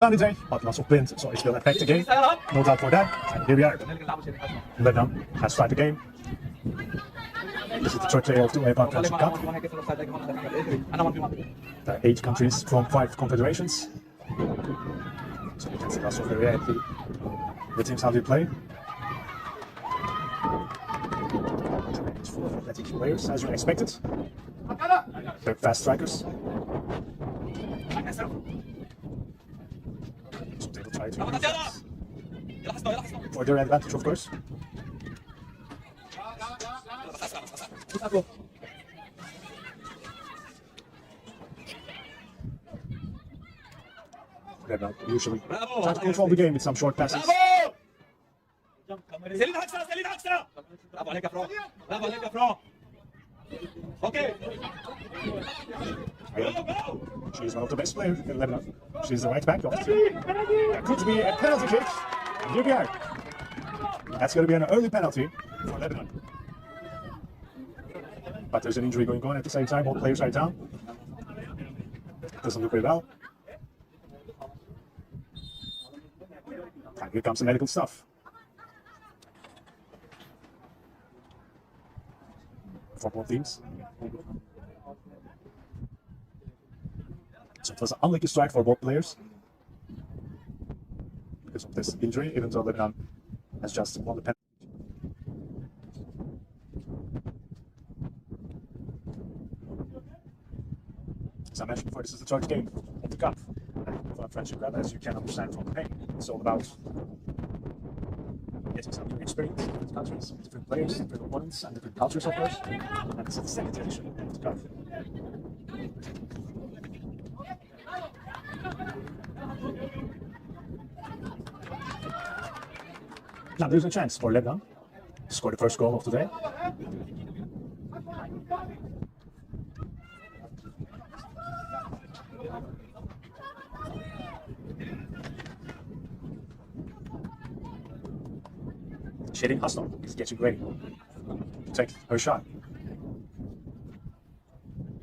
Day, but lots of wins, so it will affect the game. No doubt for that. And here we are. Lebanon has started the game. This is the third day of the UEFA Friendship Cup. There are 8 countries from 5 confederations. So you can see lots of variety. The teams how they play. It's full of athletic players, as you expected. They're fast strikers. So they will try to use that for their advantage, of course. Lebanon usually try to control the game with some short passes. Okay. She's one of the best players in Lebanon. She's the right back of the team. There could be a penalty kick. And here we are. That's going to be an early penalty for Lebanon. But there's an injury going on at the same time. Both players are down. Doesn't look very well. And here comes the medical stuff. For both teams. So it was an unlucky strike for both players because of this injury, even though Lebanon has just won the penalty. As I mentioned before, this is the third game of the Cup. And for a Friendship Cup, as you can understand from the name, it's all about getting some new experience, different countries, different players, different opponents, and different cultures, of course. And this is the second edition of the Cup. Now there's a chance for Lebanon to score the first goal of the day. Shirin Hassan is getting ready to take her shot.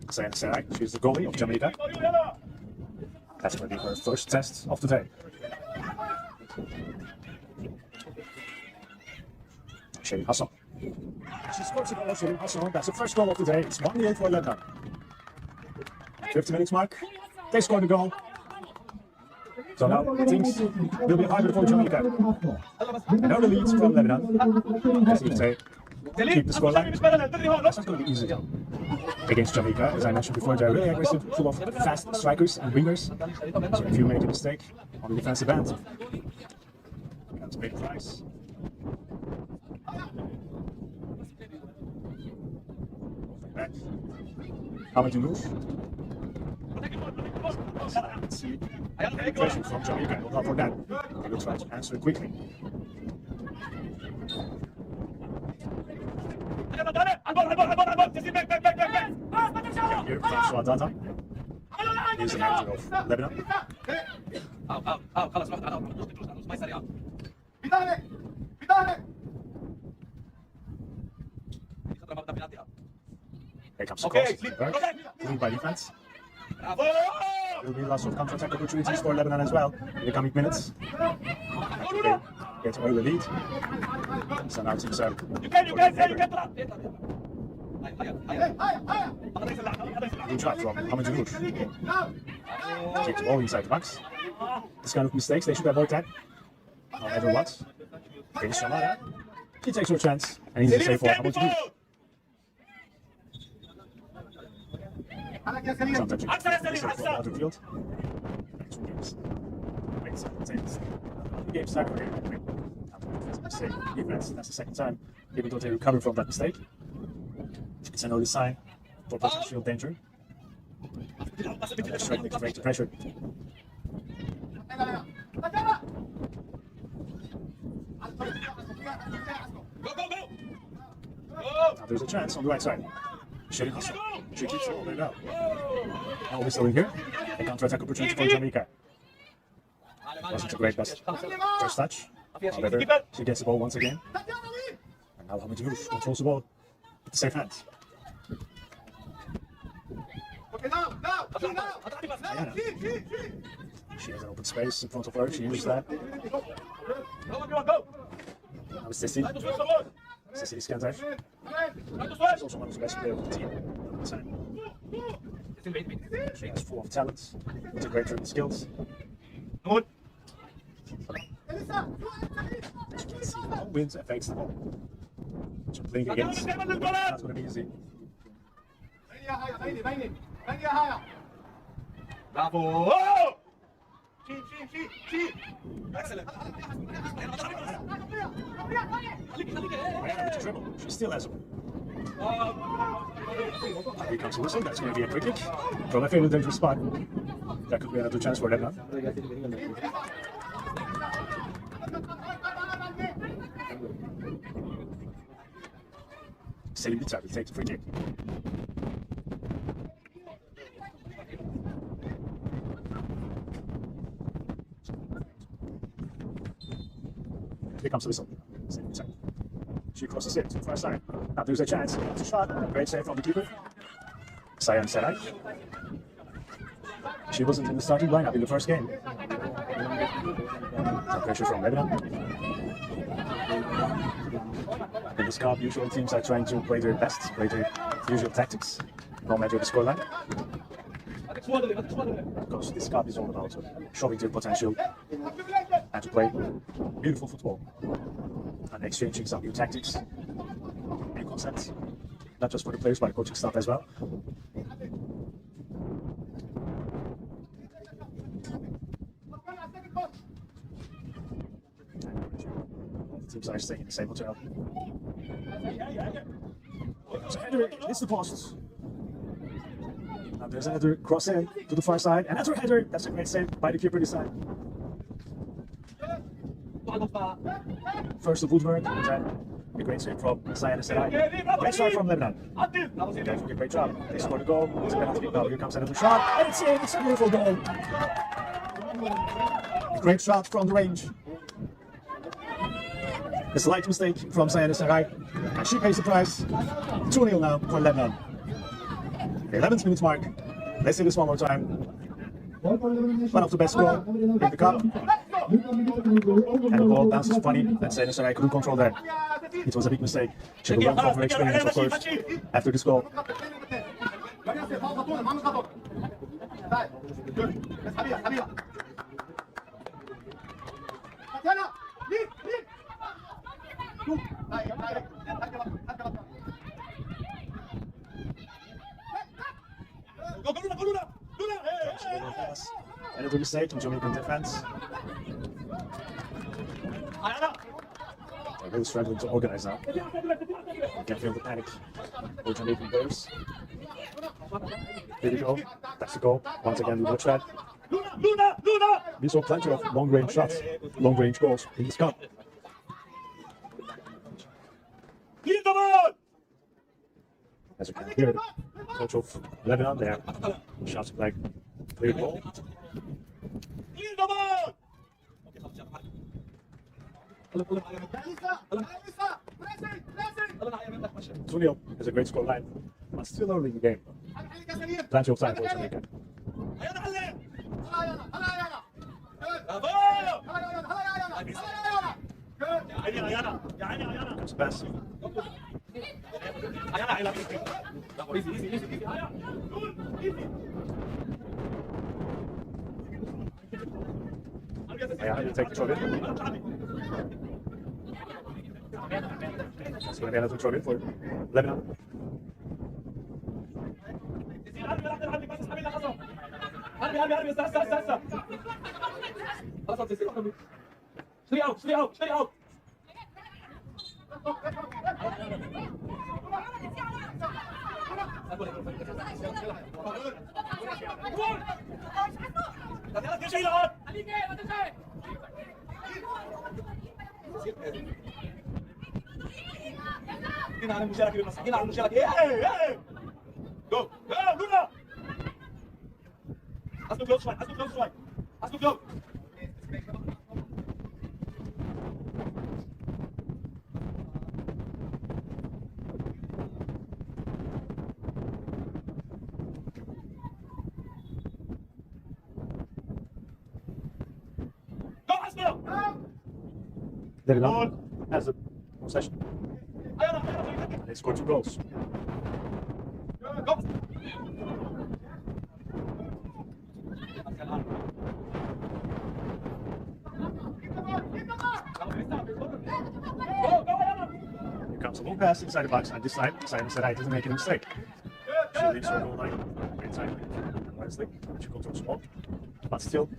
Sayan Sarai, she's the goalie of Jamaica. That's going to be her first test of the day. Shirin Hassan. She scores a goal, Shirin Hassan. That's the first goal of the day. It's 1-0 for Lebanon. 50 minutes mark. They scored the goal. So now things will be harder for Jamaica. An early lead from Lebanon. As if they keep the scoreline, it's not going to be easy against Jamaica. As I mentioned before, they're really aggressive, full of fast strikers and wingers. So if you make a mistake on the defensive end, you have to pay the price. Back. How much you lose? Pressure from Jamaica, look out for that. They will try to answer it quickly. Here, François Data. He's the manager of Lebanon. Here comes the cross. Clean by defense. There will be lots of counter-attack opportunities for Lebanon as well in the coming minutes. They get early lead. So now teams are good shot from Hamid Noor. Keep the ball inside the box. This kind of mistakes, they should avoid that. No matter what. Here's Shamara. He takes her chance and he's a save for Hamid Noor. Sometimes you can see from out of the field. Two games. The game's not going to mistake. Defense, that's the second time, even though they recover from that mistake. It's an early sign for potential danger. They're struggling to break the pressure. Now there's a chance on the right side. Shirin Hassan. She keeps it all there now. Now we're still in here. A counter-attack opportunity for Jamaica. Wasn't a great pass. First touch. However, she gets the ball once again. And now Hamid Noor controls the ball with the safe hands. She has an open space in front of her. She uses that. Now it's Ceci. Ceci Iskender. She's also one of the best players of the team. She's full of talent, integrated skills. As you can see, no wins and fakes the ball. So playing against, that's going to be easy. Bravo! Excellent. She still has a here comes a whistle. That's going to be a free kick from a fairly dangerous spot. That could be another chance for Lebanon. Selim Bitar will take the free kick. Here comes the whistle. Selim Bitar. She crosses it to the far side. Now there's a chance. It's a shot. Great save from the keeper. Sayan Seray. She wasn't in the starting lineup in the first game. Some pressure from Lebanon. In this cup, usual teams are trying to play their best, play their usual tactics, no matter the scoreline. Because this cup is all about showing their potential and to play beautiful football and exchanging some new tactics, new concepts, not just for the players but the coaching staff as well. The teams are staying in the same hotel. So header hits the post. Now there's another cross in to the far side. Another header. That's a great save by the keeper this time. First the woodwork, and then a great save from Sayan Seray. Great start from Lebanon. They're doing a great job. They scored a goal. It's a penalty. Now here comes another shot. And it's in. It's a beautiful goal. A great shot from the range. A slight mistake from Sayan Seray. And she pays the price. 2-0 now for Lebanon. 11th minute mark. Let's see this one more time. One of the best goals in the cup. And the ball bounces funny. And Sayan Seray couldn't control that. It was a big mistake. She will learn from her experience, of course, after this goal. Another mistake in Jamaican defense. They're really struggling to organize now. You can feel the panic for Jamaican players. Here we go. That's the goal. Once again, we watch that. We saw plenty of long-range shots, long-range goals in this cup. As you can hear, the coach of Lebanon there shouts like clear ball. 2-0 is a great score line, but still early in the game. Plenty of time for Jamaica. Comes the pass. Yeah, you take the throw in. It's going to be another throw in for Lebanon. Go! Go! Luna! Hast du Schwein! Hast du Schwein! Hast du Klo! Lebanon has a possession. They scored 2 goals. Go. Here comes a long pass inside the box. And this time, Simon said, "I doesn't make any mistake." She leaves her goal line. Great time. Wisely. She controls the ball. But still,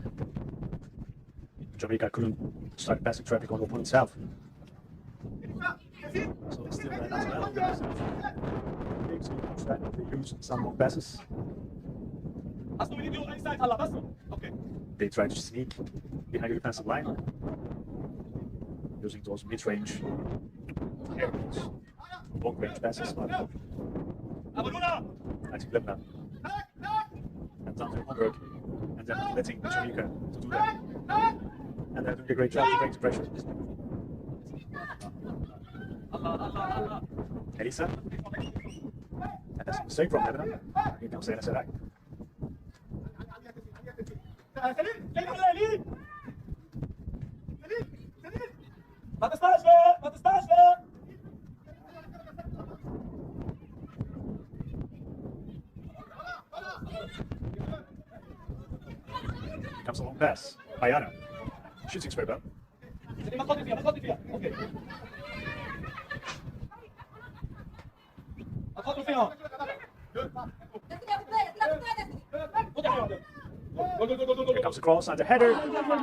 Jamaica couldn't start passing traffic on the opponent's half. So it's still that as well. They use some more passes. Okay. They try to sneak behind the defensive line, using those mid-range areas, long-range passes. But I think Lebanon and Thunder Under, and then letting Jamaica to do that. And they're doing a great job to break the pressure. Elisa. And that's a mistake from Lebanon. Here comes Elisa. Comes a long pass. Ayana. Shooting straight up. Okay. Here comes the cross and the header.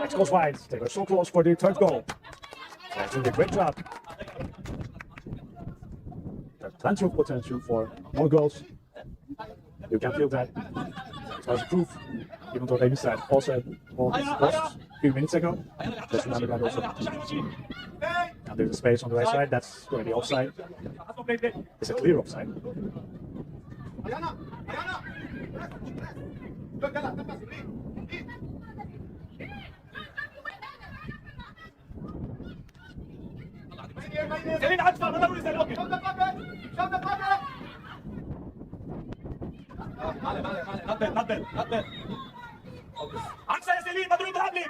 It goes wide. They were so close for the 3rd goal. They're doing a great job. There's plenty of potential for more goals. You can feel that. It was proof, even though they missed that. Also, lost a few minutes ago. Just remember that also. And there's a space on the right side. That's going to be offside. It's a clear offside. Not bad. عكسها يا سليم مدري تلعب لي.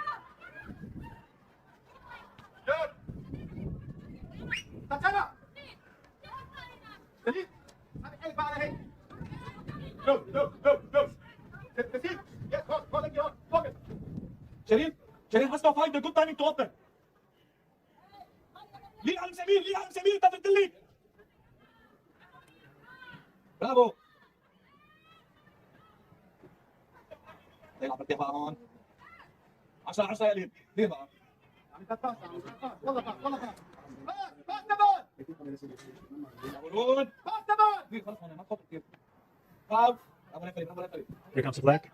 Shereen has to find the good timing to open. ليه على سمير انت في الدلي. برافو. يلعب بالدفاع 10 يا لين ليه بقى؟ والله Here comes the flag.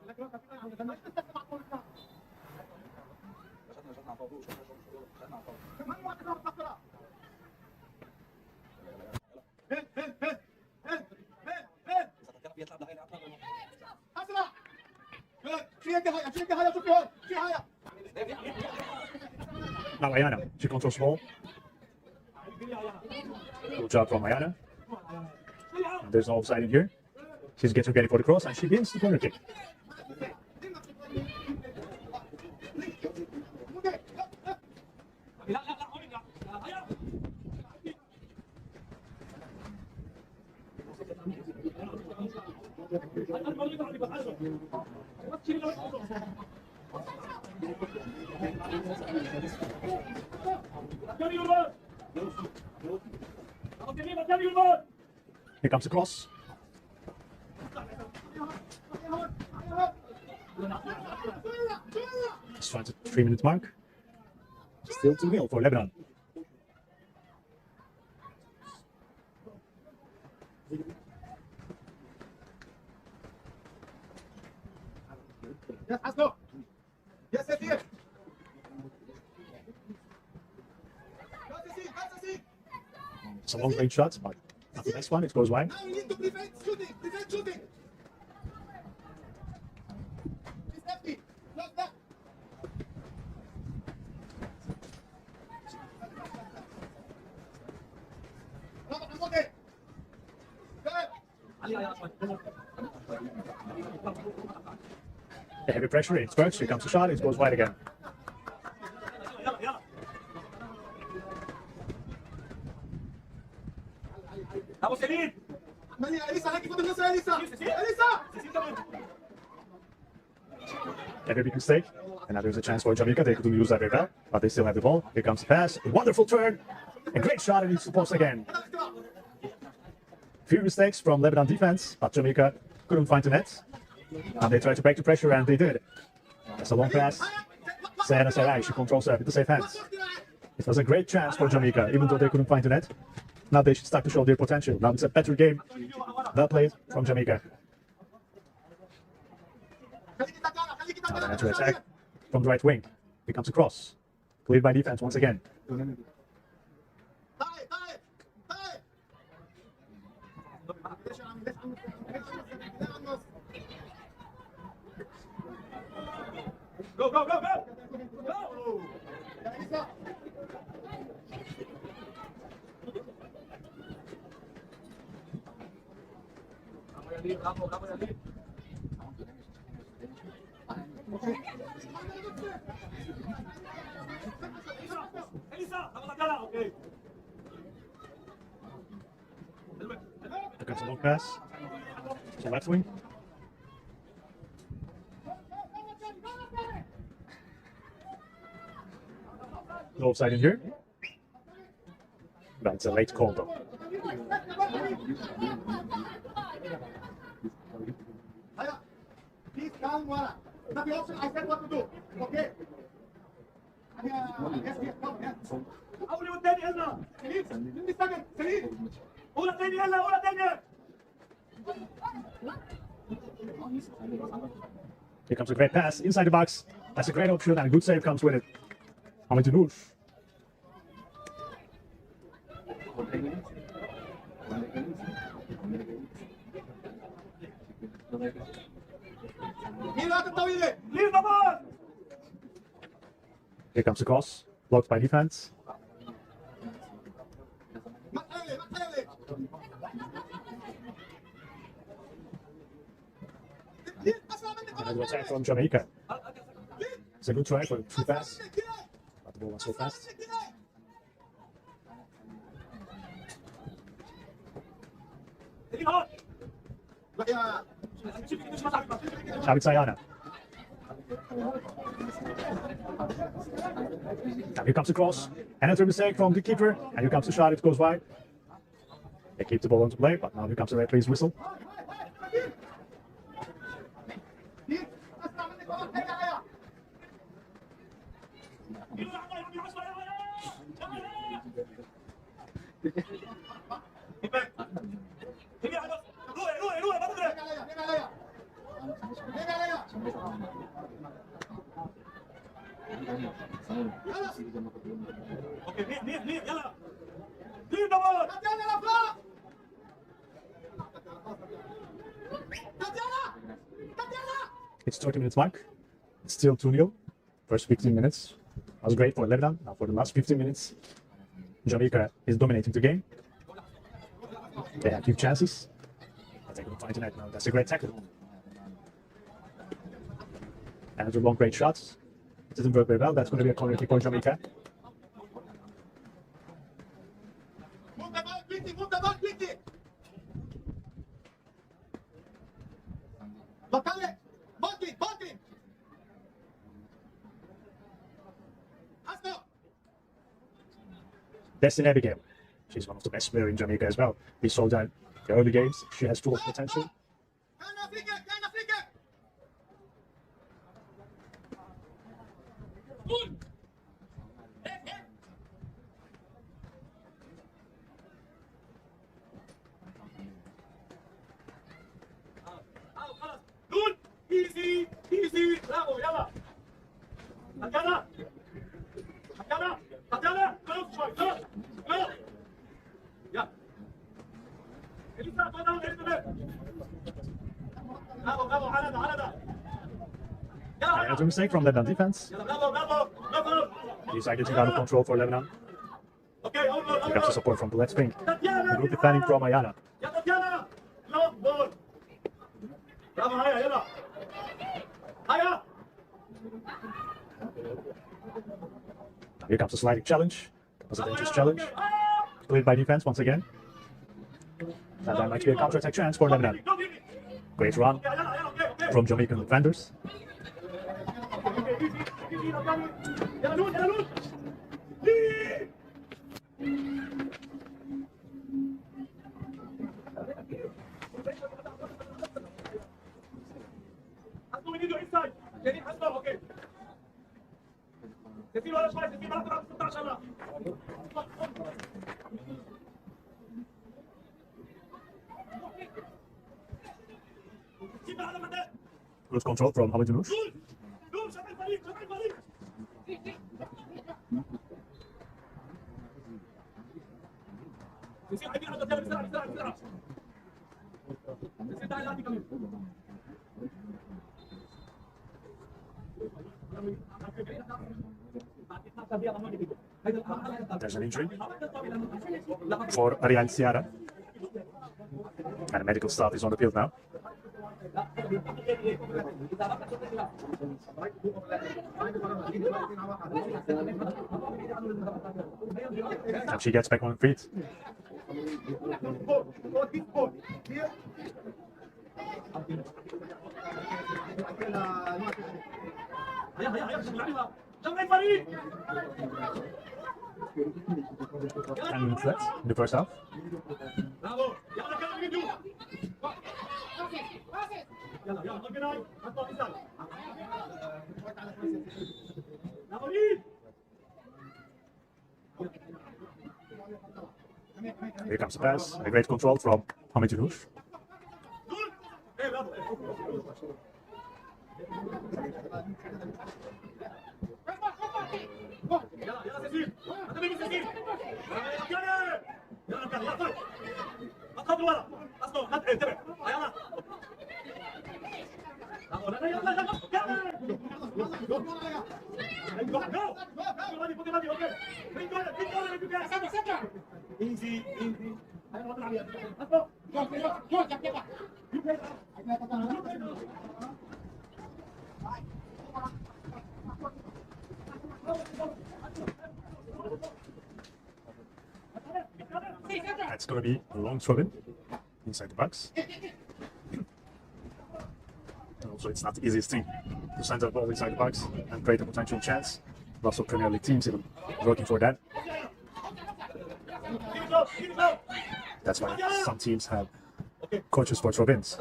Now Ayana, she controls the ball. Good job from Ayana. And there's no offside in here. She's getting ready for the cross and she wins the corner kick. Here comes the cross. Just trying to 3-minute mark. Still 2-0 for Lebanon. Yes, Asno. Yes, yes. It's a long range shot, but not the next one. It goes wide. Now you need to prevent shooting. Prevent shooting. It's empty. Not that. The heavy pressure, it works. Here comes the shot, it goes wide again. Bravo, Celine. Elisa, lagi ko dun sa Elisa. Elisa! A very big mistake. And now there's a chance for Jamaica. They couldn't use that very well, but they still have the ball. Here comes the pass. Wonderful turn. A great shot, and it's the post again. Few mistakes from Lebanon defense, but Jamaica couldn't find the net. And they tried to break the pressure, and they did. That's a long pass. Sarah Sarai, she controls it with the safe hands. It was a great chance for Jamaica, even though they couldn't find the net. Now they should start to show their potential. Now it's a better game. Well played from Jamaica. Now they enter attack from the right wing. Here comes a cross. Cleared by defense once again. Go, go, go, go! Go! Bravo, bravo, Yalit. Elisa, vamos acá, okay. Here comes a long pass. To left wing. No offside in here. But it's a late call though. Please calm wala. That's the option. I said what to do. Okay. Yes, yes, come, yes. أولي والتاني يلا. Hindi second. Salit. أولى تاني يلا، أولى تاني. Here comes a great pass inside the box. That's a great option, and a good save comes with it. Hamid Noor. Leave the ball. Here comes the cross, blocked by defense. Another attack from Jamaica. It's a good try for a true pass, but the ball was so fast. David Sayana. Now here comes the cross. Another mistake from the keeper. And here comes the shot. It goes wide. They keep the ball on to play, but now here comes the referee's whistle. Okay, leave, yalla. Leave the ball. It's 30 minutes mark. It's still 2-0. First 15 minutes was great for Lebanon. Now for the last 15 minutes, Jamaica is dominating the game. They had few chances, but they couldn't find the net. Now that's a great tackle. Another long great shot. It didn't work very well. That's going to be a corner kick for Jamaica. Move the ball quickly, move the ball quickly. Bakale, Bontin. Asno. Destiny Abigail. She's one of the best players in Jamaica as well. We saw that in the early games. She has full of potential. Kana flicker. Good. Easy. Bravo, yalla. Tatjana. Go. Yeah. Elisa, go down, Elizabeth. Bravo, Hanada. Another mistake from Lebanon defense. Bravo. He's getting out of control for Lebanon. Okay, Here comes the support from the left wing. Good defending from Ayana. Yeah, Tatjana. Long ball. Bravo, Haya, yalla. Haya. Here comes the sliding challenge. That was a dangerous challenge. Played by defense once again. And that might be a counter-attack chance for Lebanon. Great run from Jamaican defenders. Good control from Hamid Yunus. There's an injury for Ariel Sierra, and medical staff is on the field now. And she gets back on her feet. And minutes left in the first half. Here comes the pass, a great control from Hamid Yunus. Easy, easy. That's going to be a long throw-in inside the box. Also, it's not the easiest thing to send a ball inside the box and create a potential chance. Lots of Premier League teams even working for that. That's why some teams have coaches for throw-ins.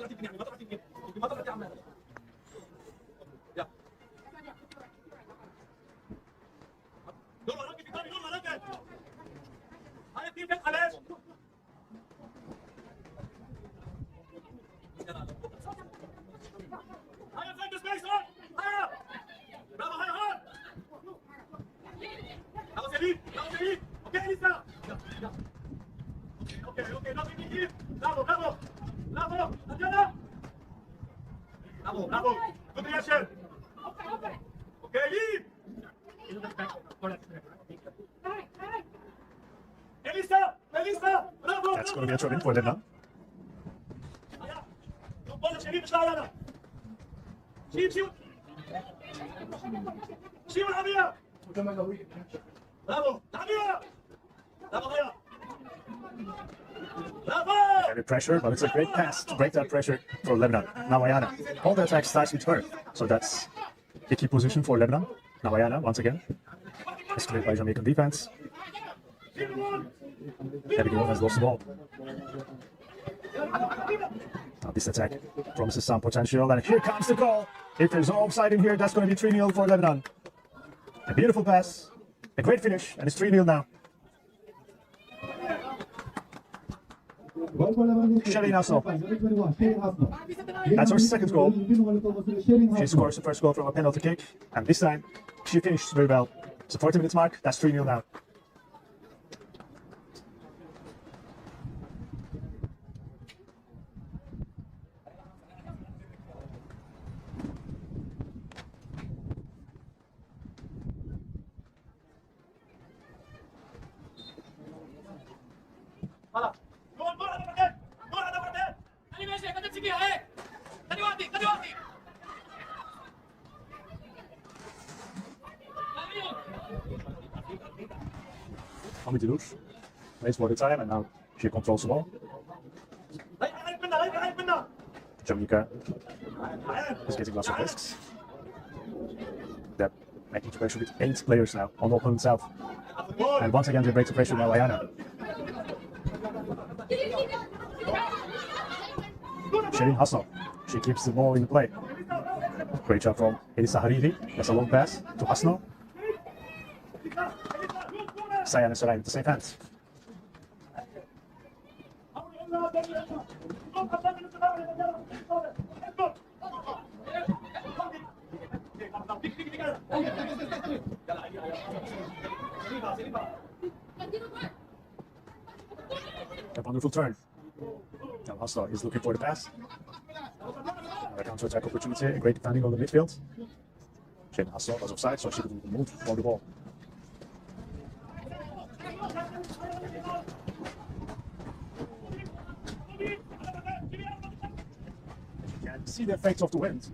Bravo. Good reaction. Okay, lead. Elisa, bravo. That's going to be a throw-in for Lebanon. Bravo. Very pressure, but it's a great pass to break that pressure for Lebanon. Nawayana. All the attack starts with her. So that's a key position for Lebanon. Nawayana, once again, is cleared by Jamaican defense. Abigail has lost the ball. Now this attack promises some potential, and here comes the goal. If there's no offside in here, that's going to be 3-0 for Lebanon. A beautiful pass, a great finish, and it's 3-0 now. Shelly Nassau. That's her second goal. She scores the first goal from a penalty kick, and this time she finished very well. It's a 40 minutes mark, that's 3-0 now. Hamid Yunus waits for the time, and now she controls the ball. Jamaica is getting lots of risks. They're making pressure with 8 players now on the opponent's half. And once again, they break the pressure now, Ayana. Shirin Hassan. She keeps the ball in play. Great job from Elisa Hariri. That's a long pass to Hassan. Sayana Sarai with the same hands. A wonderful turn. Now Hassan is looking for the pass. A counter-attack opportunity, a great defending on the midfield. Shirin Hassan was offside, so she couldn't move for the ball. You can see the effects of the wind.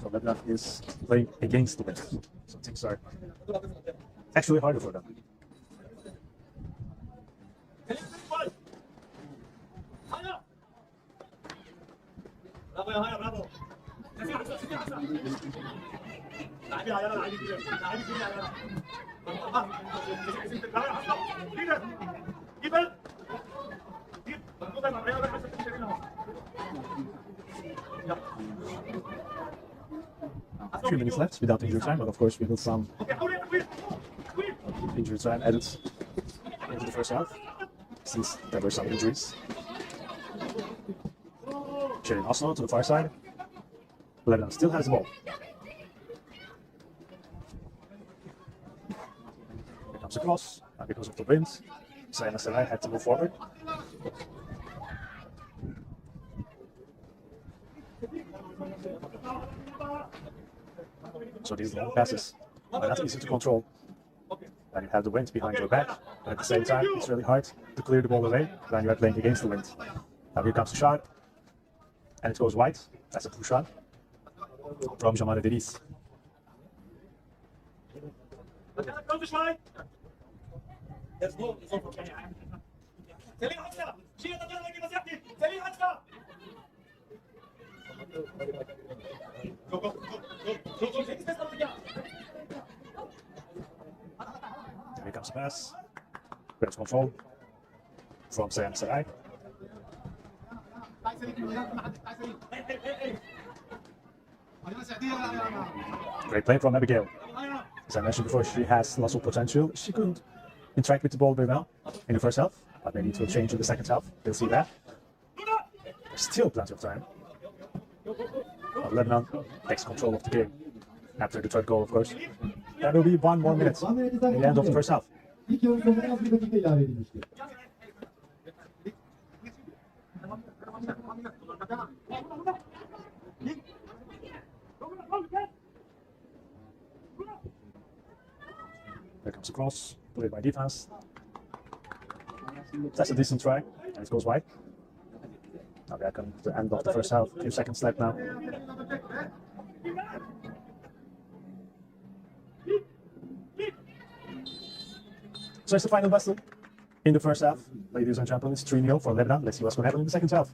So Lebanon is playing against the wind. So things are actually harder for them. برافو يا هايا برافو لاعبين يا لاعبين كبير لاعبين كبير يا A few minutes left without injury time, but of course we will some injury time added into the first half since there were some injuries. Shirin Hassan to the far side. Lebanon still has the ball. Here comes a cross, and because of the wind, Sayana Sarai had to move forward. So these long passes are not easy to control. And you have the wind behind your back, but at the same time, it's really hard to clear the ball away when you are playing against the wind. Now here comes the shot, and it goes wide. That's a push shot from Jamal Deniz. Here comes the pass. Great control from Sayana Sarai. Great play from Abigail. As I mentioned before, she has lots of potential. She couldn't interact with the ball very well in the first half, but maybe it will change in the second half. We'll see that. There's still plenty of time. But Lebanon takes control of the game after the third goal, of course. There will be 1 more minute in the end of the first half. There comes a cross, played by defense. That's a decent try, and it goes wide. Now we are coming to the end of the first half. A few seconds left now. So it's the final battle in the first half. Ladies and gentlemen, it's 3-0 for Lebanon. Let's see what's going to happen in the second half.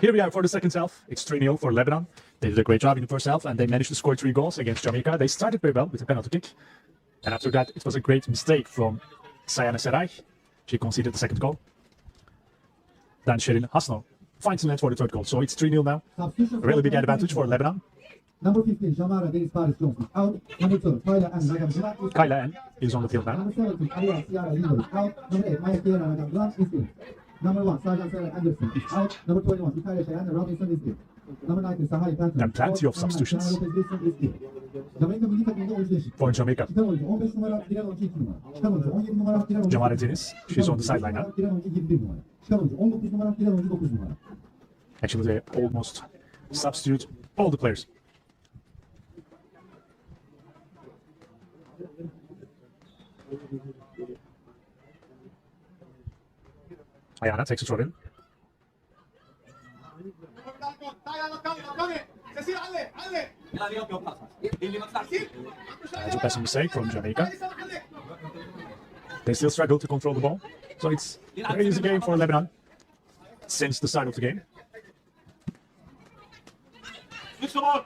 Here we are for the second half. It's 3-0 for Lebanon. They did a great job in the first half and they managed to score 3 goals against Jamaica. They started very well with a penalty kick. And after that, it was a great mistake from Sayana Sarai. She conceded the second goal. Then Shirin Hassan finds the net for the third goal. So it's 3-0 now. A really big advantage for Lebanon. Number 15, Jamara Dennis Paris Johnson out. Number 2, Kyla and Nagam Juma. Kyla N is on the field now. Number 17, Aria Ciara Lino is out. Number 8, Maya Kiera Nagam Blanc is in. Number 1, Sergeant Sarah Anderson is out. Number 21, Italia Cheyenne Robinson is in. Number 19, Sahari Planton. There are plenty of substitutions for Jamaica. Jamara Dennis, she's on the sideline now. Actually, they almost substitute all the players. Ayana takes a throw in. That's a passing mistake from Jamaica. They still struggle to control the ball. So it's a very easy game for Lebanon since the start of the game. Switch the ball.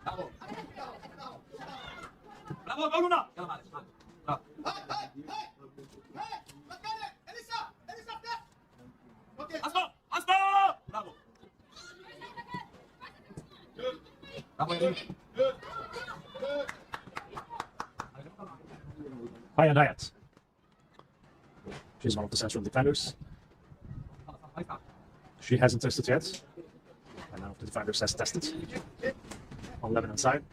Bravo. Bravo, go Luna. Bravo. Asma. Bravo. Bravo, Elin. Ayana Hayat. She's one of the central defenders. She hasn't tested yet. And none of the defenders has tested on Lebanon side.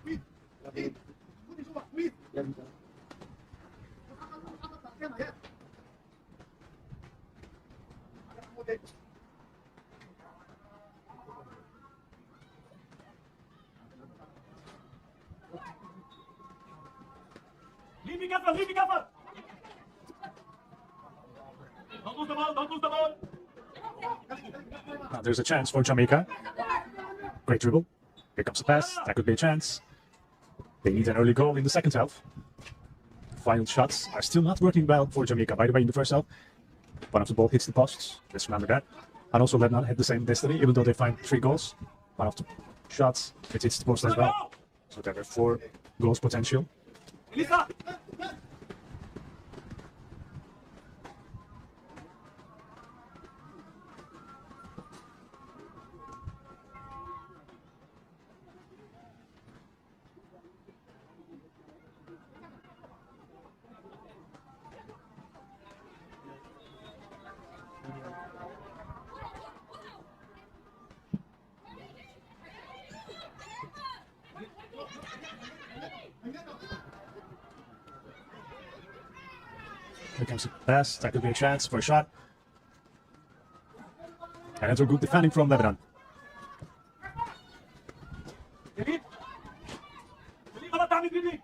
Leave me cover. Don't lose the ball. Now there's a chance for Jamaica. Great dribble. Here comes the pass. That could be a chance. They need an early goal in the second half. Final shots are still not working well for Jamaica. By the way, in the first half, one of the ball hits the posts. Let's remember that. And also Lebanon had the same destiny, even though they find 3 goals. One of the shots, it hits the post as well. So there were 4 goals potential. Elisa. Here comes the pass. That could be a chance for a shot. And it's a good defending from Lebanon. Elin. Wala dami dribbling.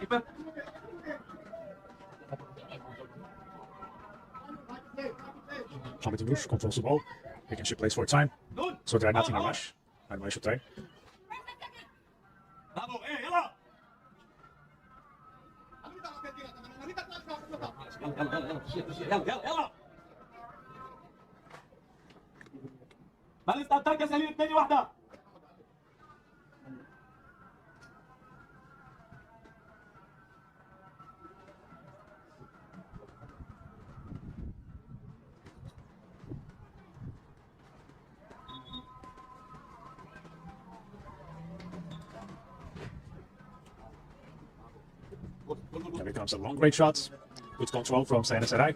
Keeper. Hamid Rush controls the ball. He can shift plays for a time. So they're not in a rush. And I should say. Bravo. يلا. يلا. باليست اتاك يا سليم 2-1. Here comes a long range shot. Good control from Sayana Sarai.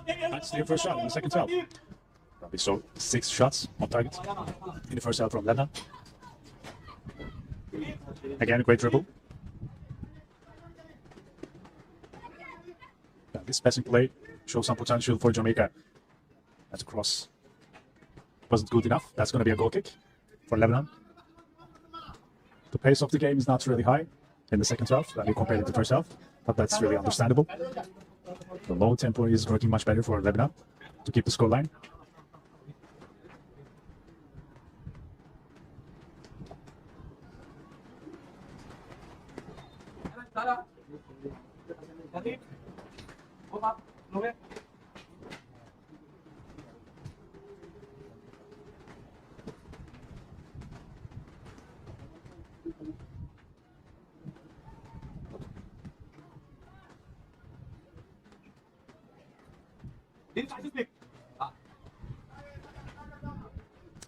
That's their first shot in the second half. We saw 6 shots on target in the first half from Lebanon. Again, a great dribble. This passing play shows some potential for Jamaica. That's a cross. Wasn't good enough. That's going to be a goal kick for Lebanon. The pace of the game is not really high in the second half when you compare it to the first half, but that's really understandable. The low tempo is working much better for Lebanon to keep the scoreline.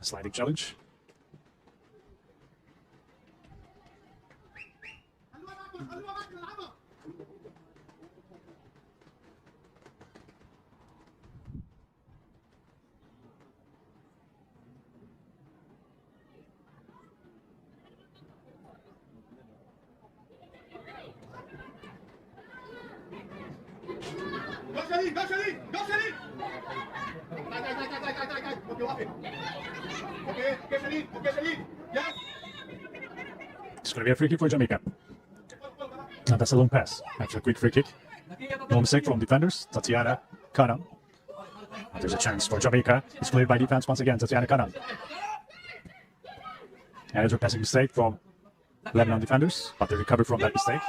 Sliding challenge. Go Shelly! Okay, Shelly. Yes. It's going to be a free kick for Jamaica. Now that's a long pass. After a quick free kick. No mistake from defenders. Tatiana Karam. There's a chance for Jamaica. It's cleared by defense once again. Tatiana Karam. And it's a passing mistake from Lebanon defenders, but they recovered from that mistake.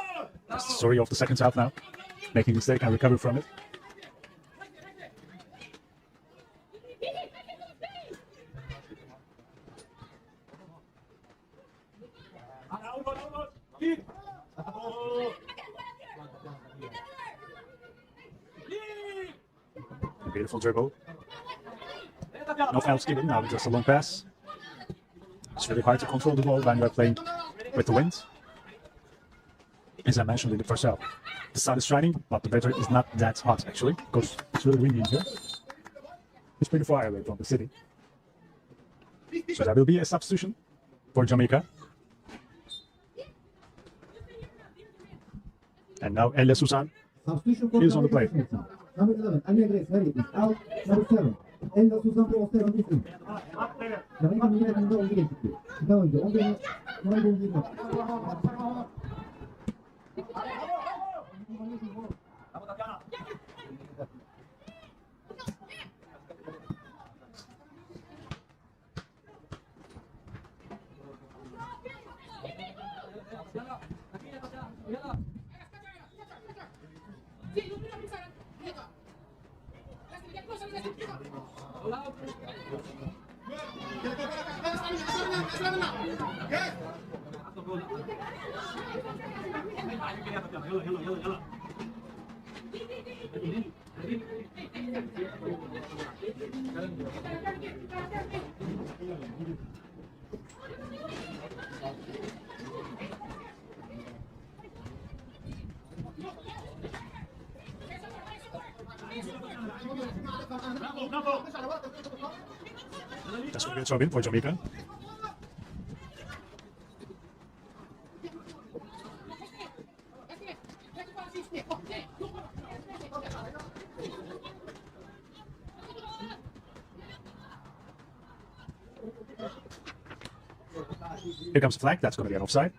That's the story of the second half now. Making a mistake and recover from it. A beautiful dribble. No fouls given, now just a long pass. It's really hard to control the ball when you are playing with the wind. As I mentioned in the first half, the sun is shining, but the weather is not that hot actually, because it's really windy in here. It's pretty far away from the city. So there will be a substitution for Jamaica. And now Ella Susan is on the play. Number 11, Anya Grace Harry is out. Number 7, Ella Susan Proster on this team. Jamaica millet and no league. No, the only That's going to be a throw in for Jamaica. Here comes the flag, that's going to be an offside.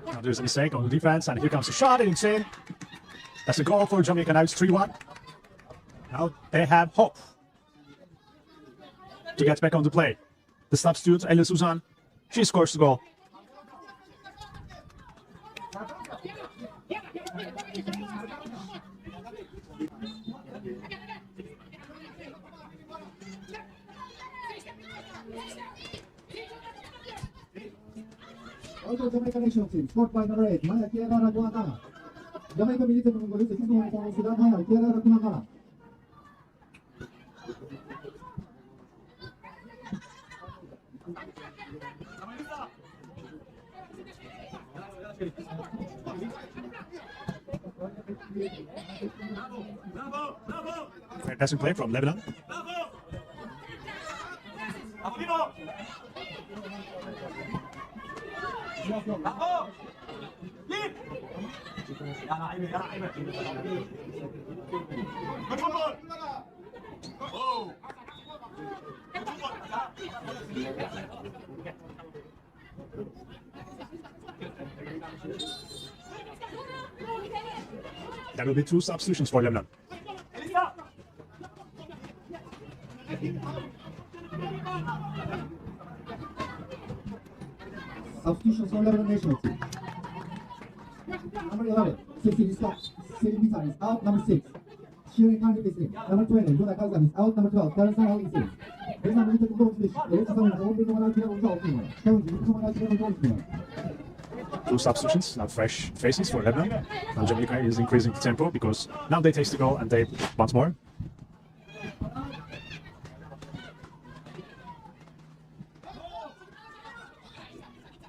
Now there's a mistake on the defense, and here comes the shot, and it's in. That's a goal for Jamaica. Now it's 3-1. Now they have hope to get back on the play. The substitute, Ella Susan, she scores the goal. Also Jamaica national team, scored by number 8, Maya Kiera Raguana. Jamaica military number 6, Sudan Maya Kiera Raguana. Great passing play from Lebanon. There will be 2 substitutions for Lebanon. Substitutions for Lebanon national team. Number 11, Cecil is out. Number 6, Shirin Khan is in. Number 20, Jonah Kazan is out. Number 12, Terence Hall is in. Lebanon military number 6, Elisa Samuel, the only number 9 on the team. 2 substitutions, now fresh faces for Lebanon. Now Jamaica is increasing the tempo because now they taste the goal and they want more.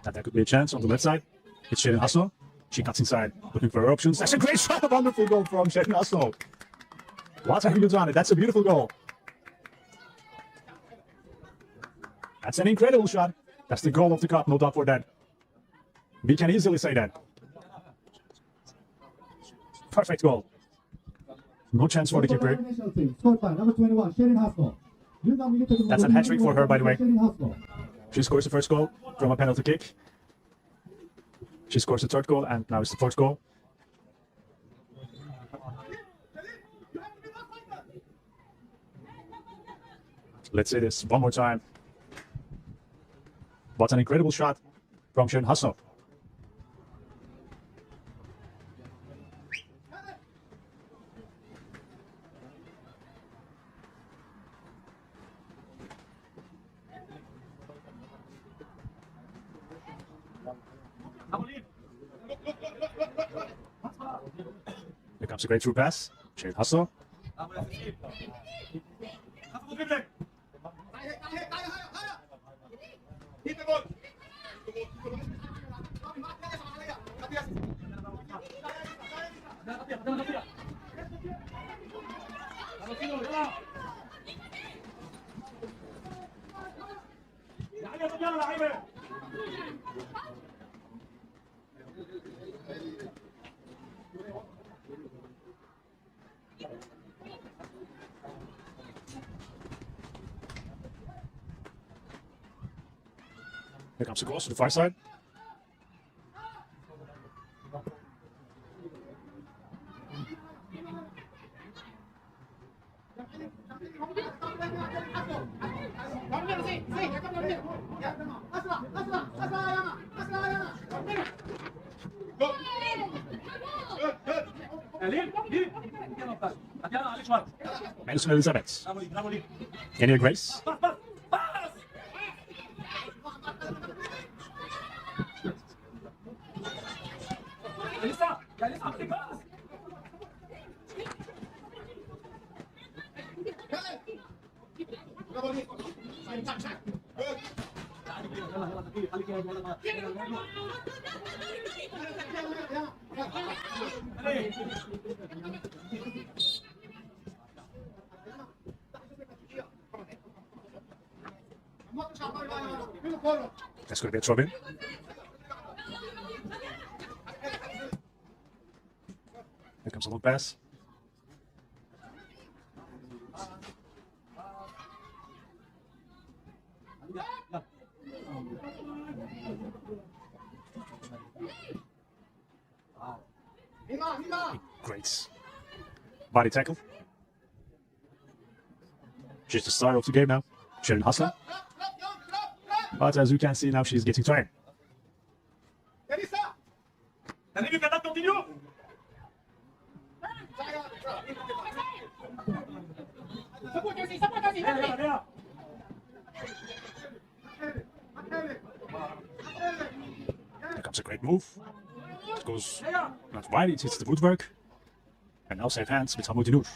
And there could be a chance on the left side. It's Shaden Hasso. She cuts inside, looking for her options. That's a great shot, a wonderful goal from Shaden Hasso. What have you done? That's a beautiful goal. That's an incredible shot. That's the goal of the cup, no doubt for that. We can easily say that. Perfect goal. No chance for the keeper. Scored by number 21, Sharon Haskell. That's a hat-trick for her, by the way. She scores the first goal from a penalty kick. She scores the third goal, and now it's the fourth goal. Let's see this one more time. What an incredible shot from Sharon Haskell. Here comes a great through pass. Sharon Haskell. Here comes the cross to the far side. Madison Elizabeth. Kenya Grace. That's going to be a throw in. Here comes a long pass. Great body tackle. She's the star of the game now, Sharon Haskell. But as you can see now, she's getting tired. Here comes a great move. It goes not wide, it hits the woodwork. And now safe hands with Hamoutinur.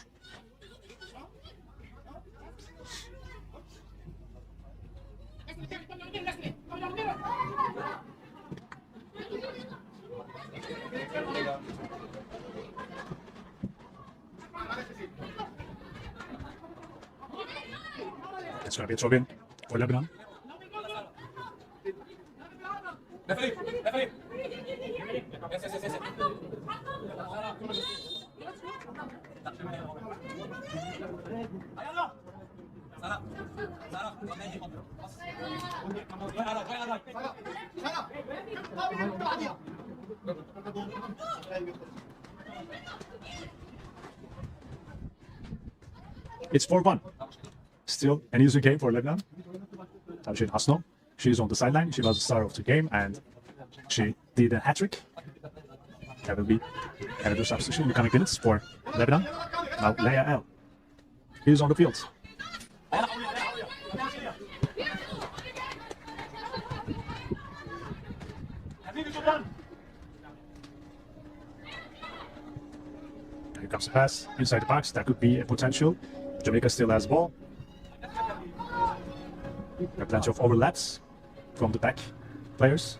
It's going to be a throw in for Lebanon. It's 4-1. Still an easy game for Lebanon. Sharon Haskell. She's on the sideline. She was the star of the game and she did a hat-trick. There will be another substitution in the coming minutes for Lebanon. Now Leia L. He's on the field. Here comes the pass inside the box. That could be a potential. Jamaica still has ball. There are plenty of overlaps from the back players.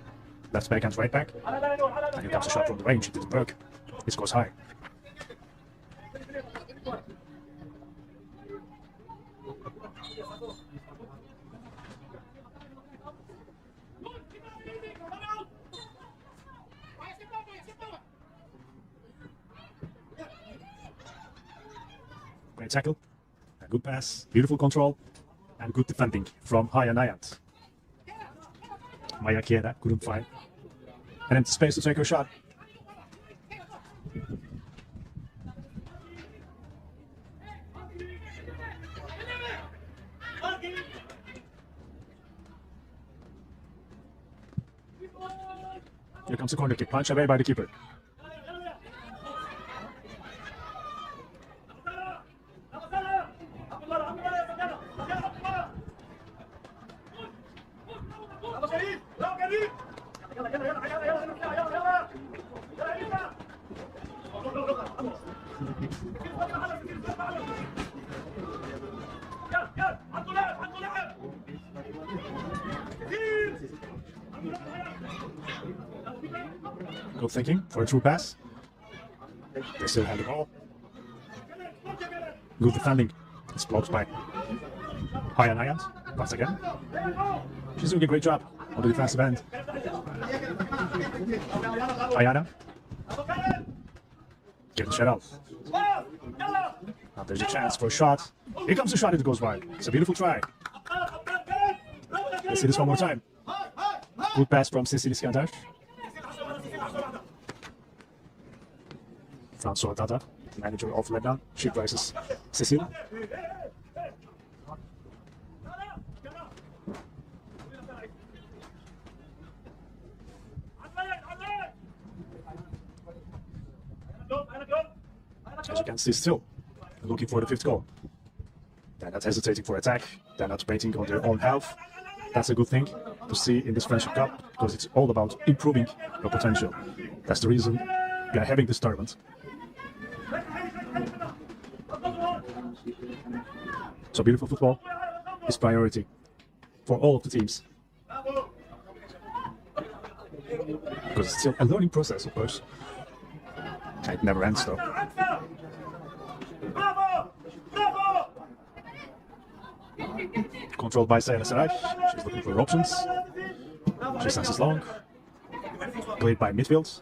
Left back and right back. And here comes a shot from the range. It didn't work. It goes high. Great tackle, a good pass, beautiful control, and good defending from Haya Nayant. Maya Kieda couldn't find an empty space to take her shot. Here comes the corner kick, punch away by the keeper. Good thinking for a true pass. They still have the ball. Good defending. It's blocked by Haya Nayant once again. She's doing a great job on the defensive end. Ayana getting shut out. Now there's a chance for a shot. Here comes the shot, it goes wide. It's a beautiful try. Let's see this one more time. Good pass from Cecil Iskandar. François Dada, manager of Lebanon, she prices Cecil. As you can see, still looking for the 5th goal. They're not hesitating for attack. They're not waiting on their own health. That's a good thing to see in this Friendship Cup, because it's all about improving your potential. That's the reason we are having this tournament. So beautiful football is priority for all of the teams. Because it's still a learning process, of course. It never ends though. Controlled by Sayana Saraj. She's looking for options. She senses long. Played by midfield.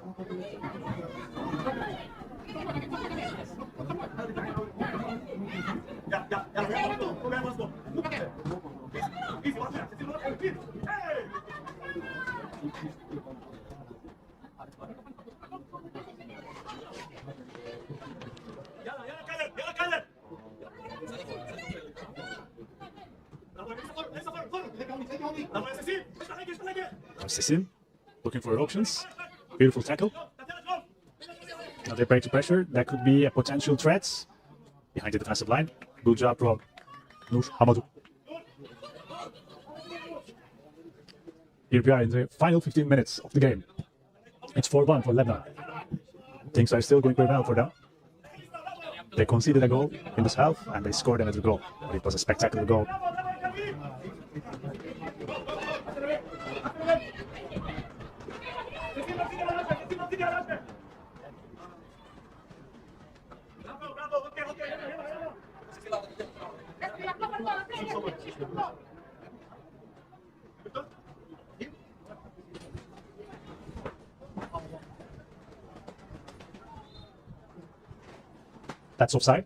Cecil looking for options. Beautiful tackle. Now they break the pressure. That could be a potential threat behind the defensive line. Good job from Nur Hamadou. Here we are in the final 15 minutes of the game. It's 4-1 for Lebanon. Things are still going very well for them. They conceded a goal in this half and they scored another goal. It was a spectacular goal. That's offside.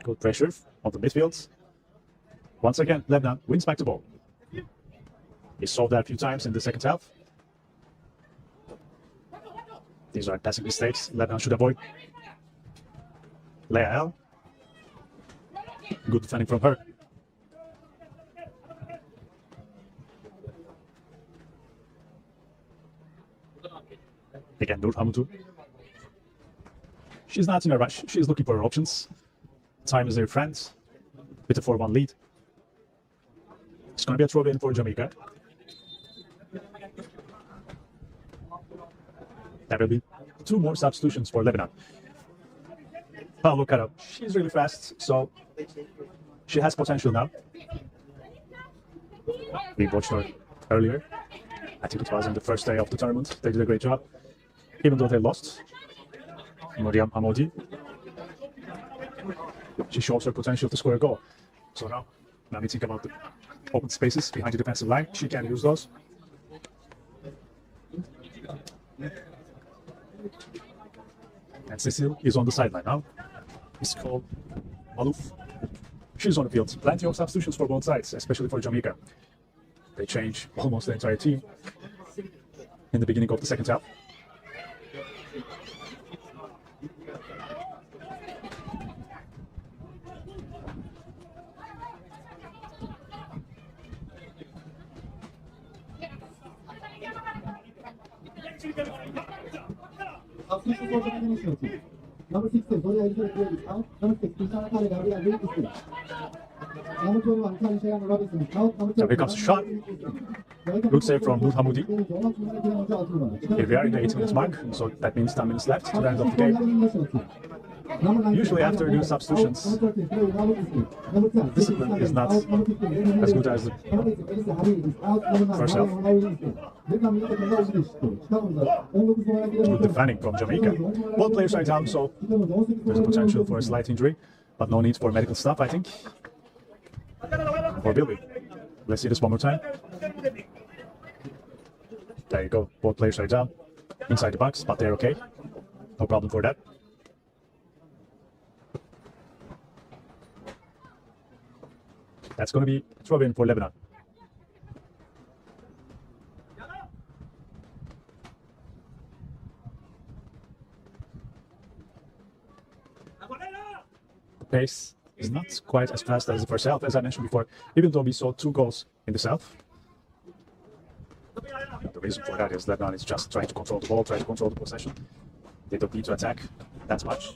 Good pressure on the midfield. Once again, Lebanon wins back the ball. He solved that a few times in the second half. These are passing mistakes Lebanon should avoid. Leah El. Good defending from her. Again, Nur Hamadou. She's not in a rush. She's looking for her options. Time is their friend with a 4-1 lead. It's going to be a throw-in for Jamaica. There will be 2 more substitutions for Lebanon. Paolo Cara, she's really fast, so she has potential now. We watched her earlier. I think it was on the first day of the tournament. They did a great job, even though they lost. Mariam Hamodi. She shows her potential to score a goal. So now Now we think about the open spaces behind the defensive line. She can use those. And Cecile is on the sideline now. It's called Malouf. She's on the field. Plenty of substitutions for both sides, especially for Jamaica. They change almost the entire team in the beginning of the second half. Substitution for Jamaica national team. Number 16, Zoya Elizabeth Davis out. Number 6, Krishana Kale Gabriel Reed is in. Number 21, Kali Shayan Robinson is out. Number So here comes a shot. Good save from Lut Hamoudi. Here we are in the 8 minutes mark, so that means 10 minutes left to the end of the game. Usually after new substitutions, discipline is not as good as the first half. Good defending from Jamaica. Both players are down, so there's a potential for a slight injury, but no need for medical stuff, I think. Or will we? Let's see this one more time. There you go. Both players are down inside the box, but they're okay. No problem for that. That's going to be a throw in for Lebanon. The pace is not quite as fast as the first half, as I mentioned before, even though we saw 2 goals in the south. The reason for that is Lebanon is just trying to control the ball, trying to control the possession. They don't need to attack that much.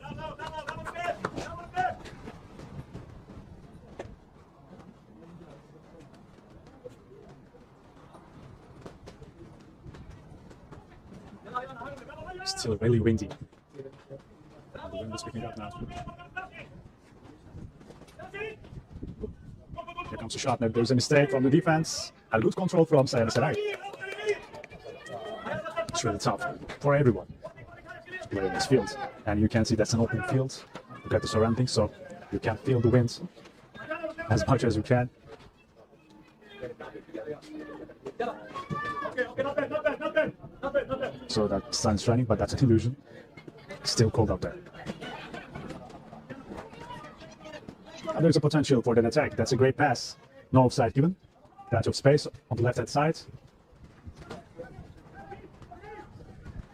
Still really windy. And the wind is picking up now. Here comes a shot. Now there's a mistake from the defense. A good control from Sayana Sarai. It's really tough for everyone to play in this field. And you can see that's an open field. Look at the surroundings, so you can feel the wind as much as you can. So that sun's shining, but that's an illusion. It's still cold out there. And there's a potential for that attack. That's a great pass. No offside given. Plenty of space on the left-hand side.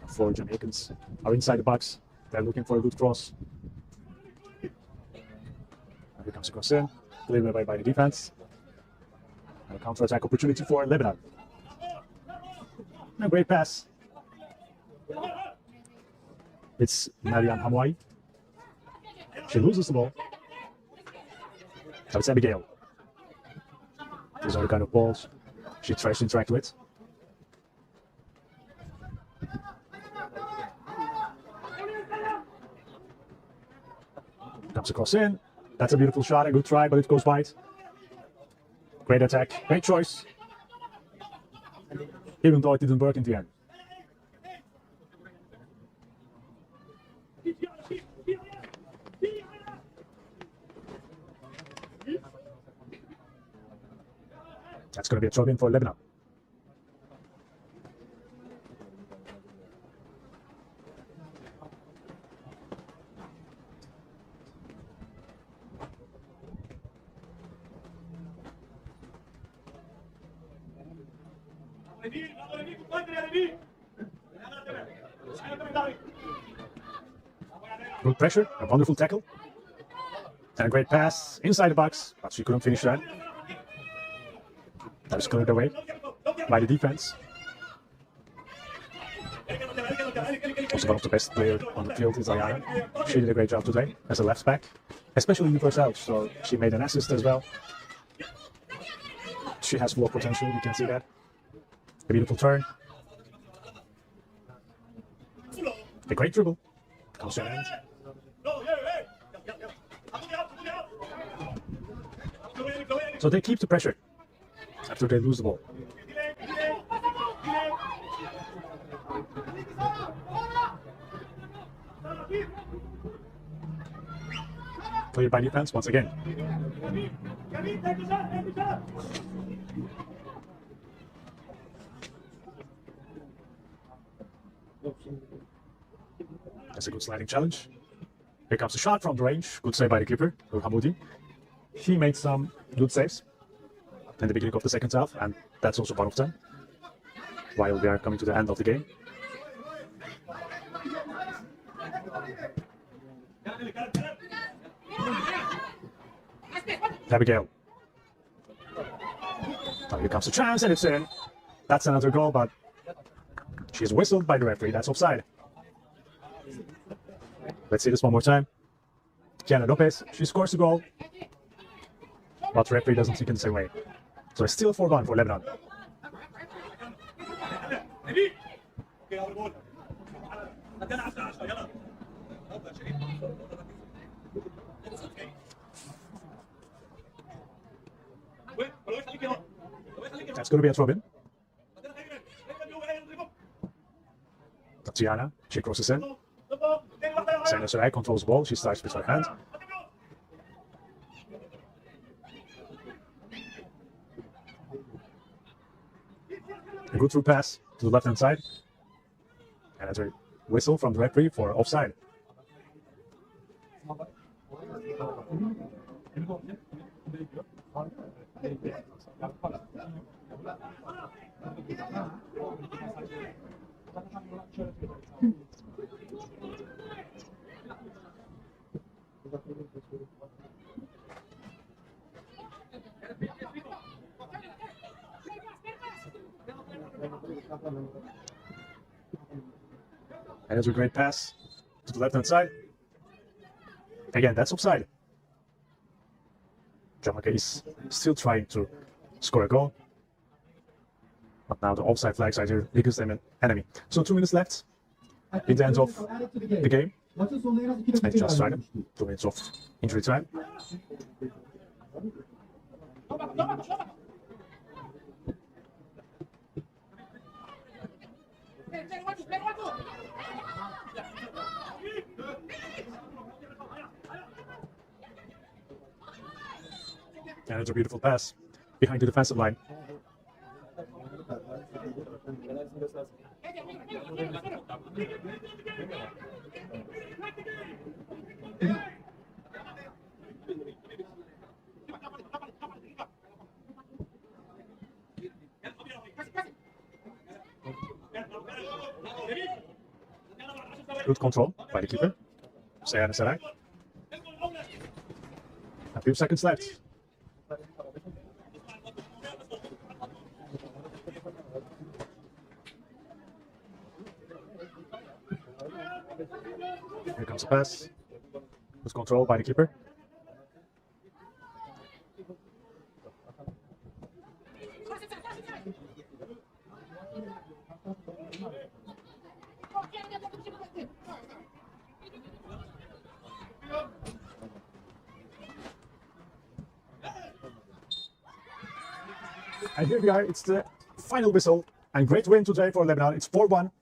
4 Jamaicans are inside the box. They're looking for a good cross. And here comes a cross in. Played away by the defense. And a counter-attack opportunity for Lebanon. A great pass. It's Mariam Hamwai. She loses the ball. Now it's Abigail. These are the kind of balls she tries to interact with. Comes across in. That's a beautiful shot, a good try, but it goes wide. Great attack, great choice. Even though it didn't work in the end. That's going to be a throw-in for Lebanon. Good pressure, a wonderful tackle, and a great pass inside the box, but she couldn't finish that. That was cleared away by the defense. Also one of the best players on the field is Ayana. She did a great job today as a left back, especially in the first half, so she made an assist as well. She has full potential, you can see that. A beautiful turn. A great dribble. Comes to an end. So they keep the pressure after they lose the ball. Cleared by defense once again. That's a good sliding challenge. Here comes the shot from the range. Good save by the keeper, Hamoudi. He made some good saves in the beginning of the second half, and that's also one of them. While we are coming to the end of the game. Abigail. Now here comes the chance, and it's in. That's another goal, but she's whistled by the referee. That's offside. Let's see this one more time. Kiana Lopez, she scores a goal, but the referee doesn't think in the same way. So it's still 4-1 for Lebanon. That's going to be a throw-in. Tatiana, she crosses in. Sena Sarai controls the ball. She starts with her hand. A good through pass to the left-hand side. And that's a whistle from the referee for offside. And it's a great pass to the left-hand side. Again, that's offside. Jamaica is still trying to score a goal. But now the offside flags are their biggest enemy. So 2 minutes left in the end of the game. And just started. 2 minutes of injury time. And it's a beautiful pass behind the defensive line. Good control by the keeper, Sena Sarai. A few seconds left. Here comes the pass. Good control by the keeper. And here we are, it's the final whistle. And great win today for Lebanon. It's 4-1.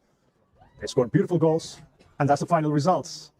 They scored beautiful goals. And that's the final results.